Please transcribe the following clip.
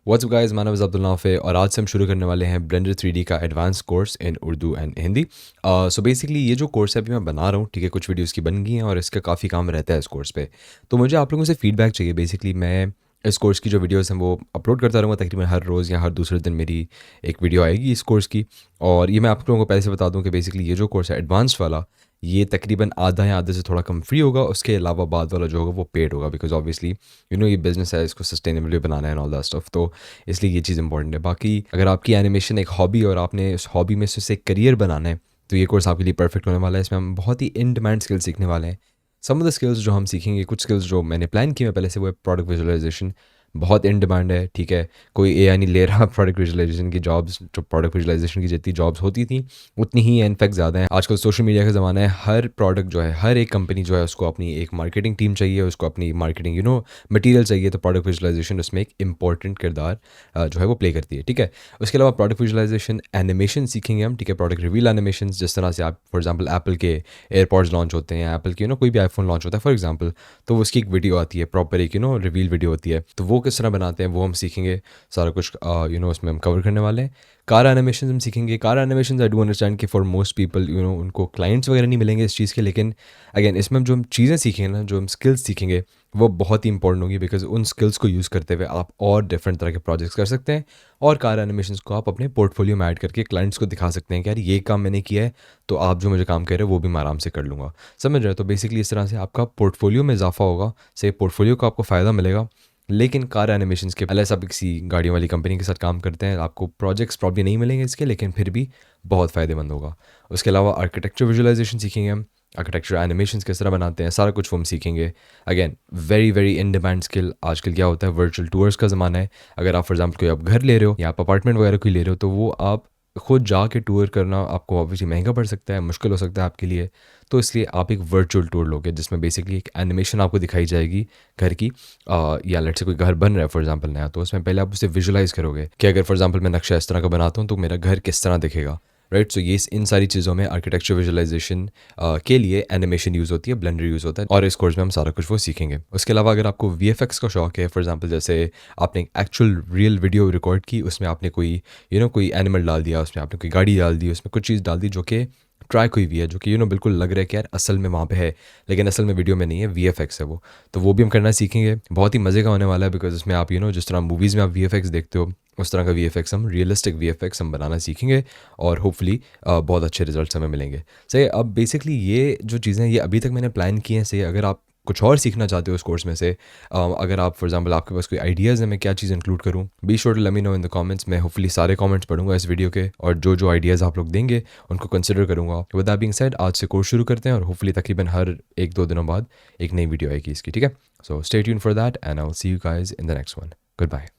What's up guys, my name is Abdul Nafe और आज से हम शुरू करने वाले हैं ब्लेंडर 3D का advance course in Urdu and Hindi. So basically ये जो कोर्स है अभी मैं बना रहा हूँ, ठीक है, कुछ वीडियोस की बन गई हैं और इसका काफ़ी काम रहता है इस कोर्स पे। तो मुझे आप लोगों से फीडबैक चाहिए। बेसिकली मैं इस कोर्स की जो वीडियोस हैं वो अपलोड करता रहूँगा, तकरीबन हर रोज़ या हर दूसरे दिन मेरी एक वीडियो आएगी इस कोर्स की। और ये मैं आप लोगों को पहले से बता दूँ कि बेसिकली ये जो कोर्स है एडवांस्ड वाला, ये तकरीबन आधा या आधे से थोड़ा कम फ्री होगा। उसके अलावा बाद वाला जो होगा वो पेड होगा, बिकॉज ऑब्वियसली ये बिजनेस है, इसको सस्टेनेबली बनाना है एंड ऑल दैट स्टफ। तो इसलिए ये चीज़ इंपॉर्टेंट है। बाकी अगर आपकी एनिमेशन एक हॉबी और आपने उस हॉबी में से उसे एक करियर बनाना है, तो ये कोर्स आपके लिए परफेक्ट होने वाला है। इसमें हम बहुत ही इन डिमांड स्किल्स सीखने वाले हैं। सम ऑफ द स्किल्स जो हम सीखेंगे, कुछ स्किल्स जो मैंने प्लान किए हैं पहले से, वो है प्रोडक्ट विजुअलाइजेशन। बहुत इन डिमांड है, ठीक है। कोई एआई नहीं ले रहा प्रोडक्ट विजुअलाइजेशन की जॉब्स। जो प्रोडक्ट विजुअलाइजेशन की जितनी जॉब्स होती थी उतनी ही इनफैक्ट ज़्यादा है। आजकल सोशल मीडिया का ज़माना है। हर प्रोडक्ट जो है, हर एक कंपनी जो है, उसको अपनी एक मार्केटिंग टीम चाहिए, उसको अपनी मार्केटिंग मटेरियल चाहिए। तो प्रोडक्ट विजुअलाइजेशन उसमें एक इंपॉर्टेंट किरदार जो है वो प्ले करती है, ठीक है। उसके अलावा प्रोडक्ट विजुअलाइजेशन एनिमेशन सीखेंगे हम, ठीक है। प्रोडक्ट रिवील एनिमेशन, जिस तरह से आप फॉर एग्जांपल एप्पल के एयरपॉड्स लॉन्च होते हैं, एप्पल के कोई भी आईफोन लॉन्च होता है फॉर एग्जांपल, तो उसकी एक वीडियो आती है, प्रॉपर एक रिवील वीडियो होती है। तो वो किस तरह बनाते हैं वो हम सीखेंगे। सारा कुछ उसमें हम कवर करने वाले हैं। कार एनिमेशन हम सीखेंगे। Car animation I do understand कि फॉर मोस्ट पीपल उनको क्लाइंट्स वगैरह नहीं मिलेंगे इस चीज़ के, लेकिन अगेन इसमें हम जो हम चीज़ें सीखेंगे ना, जो हम स्किल्स सीखेंगे, वो बहुत ही इंपॉर्टेंट होगी, बिकॉज उन स्किल्स को यूज़ करते हुए आप और डिफरेंट तरह के प्रोजेक्ट्स कर सकते हैं। और कार एनिमेशंस को आप अपने पोर्टफोलियो में ऐड करके क्लाइंट्स को दिखा सकते हैं कि यार ये काम मैंने किया है, तो आप जो मुझे काम कह रहे हो वो भी मैं आराम से कर लूँगा। समझ रहे हो? तो बेसिकली इस तरह से आपका पोर्टफोलियो में इजाफा होगा, से पोर्टफोलियो को आपको फ़ायदा मिलेगा। लेकिन कार एनिमेशंस के पहले सब किसी गाड़ियों वाली कंपनी के साथ काम करते हैं, आपको प्रोजेक्ट्स प्रॉब्ली नहीं मिलेंगे इसके, लेकिन फिर भी बहुत फ़ायदेमंद होगा। उसके अलावा आर्किटेक्चर विजुअलाइजेशन सीखेंगे हम। आर्किटेक्चर एनिमेशंस किस तरह बनाते हैं, सारा कुछ वो हम सीखेंगे। Again very very in demand skill. आजकल क्या होता है, वर्चुअल टूर्स का ज़माना है। अगर आप फॉर एग्जाम्पल कोई आप घर ले रहे हो या आप अपार्टमेंट वगैरह कोई ले रहे हो, तो वो आप खुद जाके टूर करना आपको ऑब्वियसली महंगा पड़ सकता है, मुश्किल हो सकता है आपके लिए। तो इसलिए आप एक वर्चुअल टूर लोगे, जिसमें बेसिकली एक एनिमेशन आपको दिखाई जाएगी घर की। या लेट्स से कोई घर बन रहा है फॉर एग्जांपल नया, तो उसमें पहले आप उसे विजुलाइज करोगे कि अगर फॉर एग्जांपल मैं नक्शा इस तरह का बनाता हूँ तो मेरा घर किस तरह दिखेगा, राइट। सो ये इन सारी चीज़ों में आर्किटेक्चर विजुअलाइजेशन के लिए एनिमेशन यूज़ होती है, ब्लेंडर यूज़ होता है, और इस कोर्स में हम सारा कुछ वो सीखेंगे। उसके अलावा अगर आपको वीएफएक्स का शौक है, फॉर एग्जांपल जैसे आपने एक एक्चुअल रियल वीडियो रिकॉर्ड की, उसमें आपने कोई कोई एनिमल डाल दिया, उसमें आपने कोई गाड़ी डाल दी, उसमें कुछ चीज़ डाल दी जो कि ट्रैक हुई हुई है, जो कि बिल्कुल लग रहा है कि यार असल में वहाँ पे है, लेकिन असल में वीडियो में नहीं है, वीएफएक्स है वो। तो वो भी हम करना सीखेंगे। बहुत ही मज़े का होने वाला है, बिकॉज उसमें आप जिस तरह मूवीज़ में आप वीएफएक्स देखते हो, उस तरह का वीएफएक्स हम रियलिस्टिक वीएफएक्स हम बनाना सीखेंगे। और होपफुली बहुत अच्छे रिजल्ट्स हमें मिलेंगे। सही। अब बेसिकली ये जो चीज़ें हैं ये अभी तक मैंने प्लान की हैं। सही। अगर आप कुछ और सीखना चाहते हो इस कोर्स में से, अगर आप फॉर एग्जांपल आपके पास कोई आइडियाज़ है मैं क्या चीज़ इंक्लूड करूँ, be sure to let me know in the comments. मैं होपफुली सारे कमेंट्स पढ़ूंगा इस वीडियो के, और जो जो आइडियाज़ आप लोग देंगे उनको कंसिडर करूँगा। विद दैट बीइंग सेड, आज से कोर्स शुरू करते हैं और होपफुली तकरीबन हर 1-2 दिनों बाद एक नई वीडियो आएगी इसकी, ठीक है। So stay tuned for that and I will see you guys in the next one. Good bye.